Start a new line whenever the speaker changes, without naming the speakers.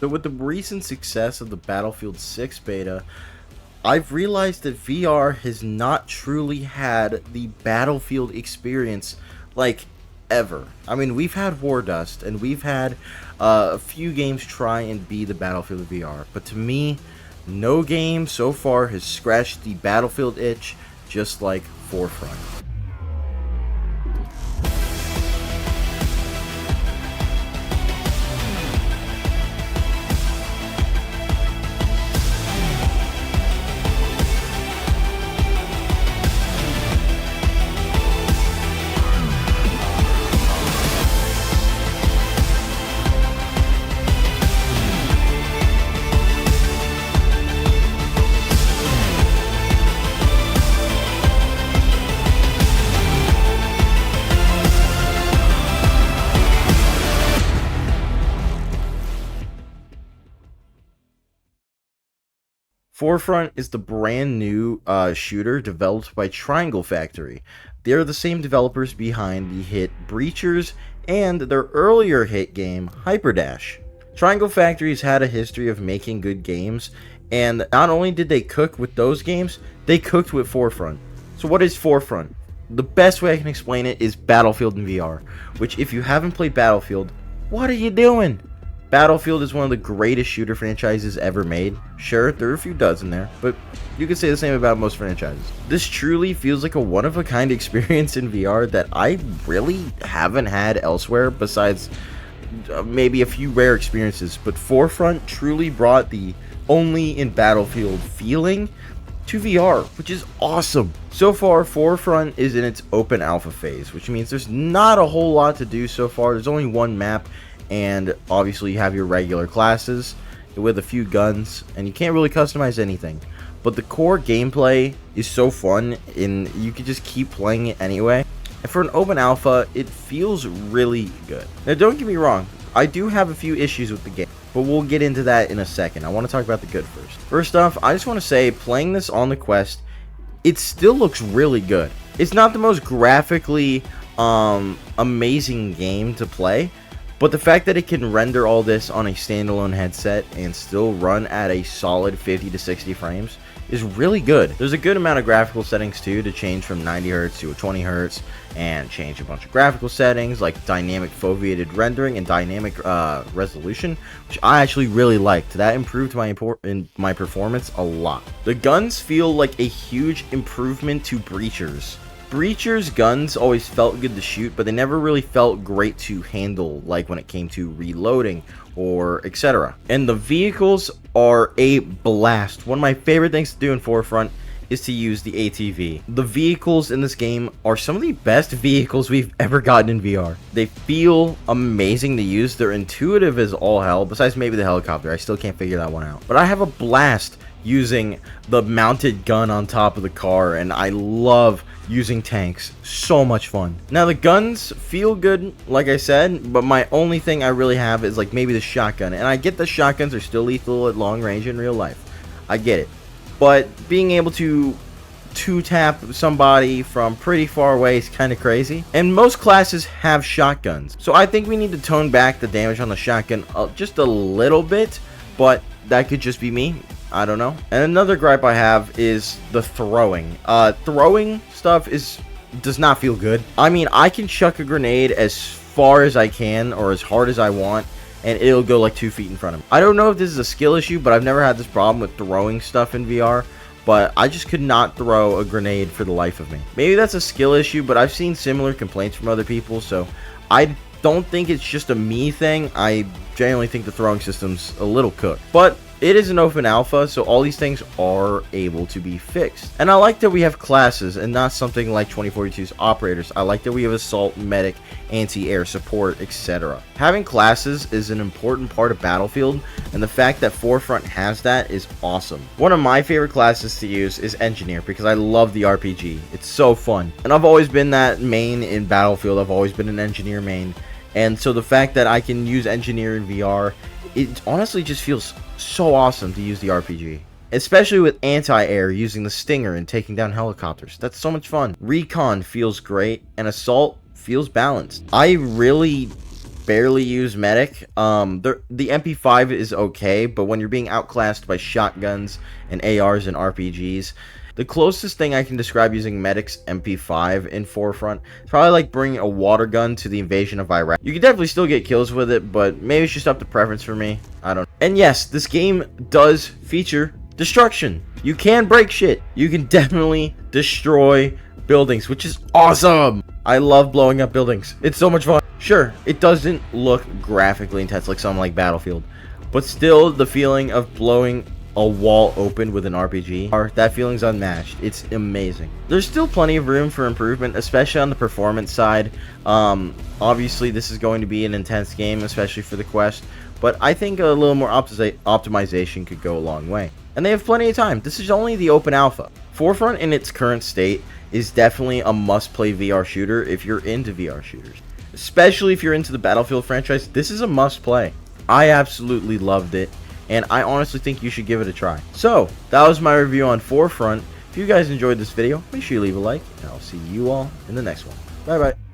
So with the recent success of the Battlefield 6 beta, I've realized that VR has not truly had the Battlefield experience like ever. I mean, we've had War Dust and we've had a few games try and be the Battlefield VR, but to me, no game so far has scratched the Battlefield itch just like Forefront. Forefront is the brand new shooter developed by Triangle Factory. They're the same developers behind the hit Breachers and their earlier hit game Hyperdash. Triangle Factory's had a history of making good games, and not only did they cook with those games, they cooked with Forefront. So what is Forefront? The best way I can explain it is Battlefield in VR, which if you haven't played Battlefield, what are you doing? Battlefield is one of the greatest shooter franchises ever made. Sure, there are a few dozen there, but you could say the same about most franchises. This truly feels like a one-of-a-kind experience in VR that I really haven't had elsewhere besides maybe a few rare experiences, but Forefront truly brought the only in Battlefield feeling to VR, which is awesome. So far, Forefront is in its open alpha phase, which means there's not a whole lot to do so far. There's only one map, and obviously you have your regular classes with a few guns, and you can't really customize anything. But the core gameplay is so fun, and you can just keep playing it anyway. And for an open alpha, it feels really good. Now, don't get me wrong, I do have a few issues with the game, but we'll get into that in a second. I want to talk about the good first. First off, I just want to say, playing this on the Quest, it still looks really good. It's not the most graphically amazing game to play, but the fact that it can render all this on a standalone headset and still run at a solid 50 to 60 frames is really good. There's a good amount of graphical settings too to change from 90 Hz to a 20 Hz and change a bunch of graphical settings like dynamic foveated rendering and dynamic resolution, which I actually really liked. That improved my performance a lot. The guns feel like a huge improvement to Breachers. Breachers' guns always felt good to shoot, but they never really felt great to handle, like when it came to reloading or etc. And the vehicles are a blast. One of my favorite things to do in Forefront is to use the ATV. The vehicles in this game are some of the best vehicles we've ever gotten in VR. They feel amazing to use. They're intuitive as all hell, besides maybe the helicopter. I still can't figure that one out. But I have a blast using the mounted gun on top of the car, and I love using tanks. So much fun. Now the guns feel good, like I said, but my only thing I really have is like maybe the shotgun, and I get the shotguns are still lethal at long range in real life. I get it, but being able to two-tap somebody from pretty far away is kind of crazy, and most classes have shotguns, so I think we need to tone back the damage on the shotgun just a little bit, but that could just be me. I don't know. And another gripe I have is the throwing. Throwing stuff does not feel good. I mean, I can chuck a grenade as far as I can or as hard as I want, and it'll go like 2 feet in front of me. I don't know if this is a skill issue, but I've never had this problem with throwing stuff in VR. But I just could not throw a grenade for the life of me. Maybe that's a skill issue, but I've seen similar complaints from other people, so I don't think it's just a me thing. I genuinely think the throwing system's a little cooked. But it is an open alpha, so all these things are able to be fixed. And I like that we have classes and not something like 2042's operators. I like that we have assault, medic, anti-air support, etc. Having classes is an important part of Battlefield, and the fact that Forefront has that is awesome. One of my favorite classes to use is engineer because I love the RPG. It's so fun. And I've always been that main in Battlefield. I've always been an engineer main. And so the fact that I can use engineer in VR, it honestly just feels so awesome to use the RPG. Especially with anti-air, using the Stinger and taking down helicopters. That's so much fun. Recon feels great, and assault feels balanced. I really barely use medic. The MP5 is okay, but when you're being outclassed by shotguns and ARs and RPGs, the closest thing I can describe using medic's MP5 in Forefront is probably like bringing a water gun to the invasion of Iraq. You can definitely still get kills with it, but maybe it's just up to preference for me. I don't know. And yes, this game does feature destruction. You can break shit. You can definitely destroy buildings, which is awesome. I love blowing up buildings. It's so much fun. Sure, it doesn't look graphically intense like something like Battlefield, but still the feeling of blowing a wall open with an RPG, that feeling's unmatched. It's amazing. There's still plenty of room for improvement, especially on the performance side. Obviously this is going to be an intense game, especially for the Quest, but I think a little more optimization could go a long way. And they have plenty of time. This is only the open alpha. Forefront in its current state is definitely a must-play VR shooter if you're into VR shooters. Especially if you're into the Battlefield franchise, this is a must-play. I absolutely loved it, and I honestly think you should give it a try. So, that was my review on Forefront. If you guys enjoyed this video, make sure you leave a like, and I'll see you all in the next one. Bye-bye.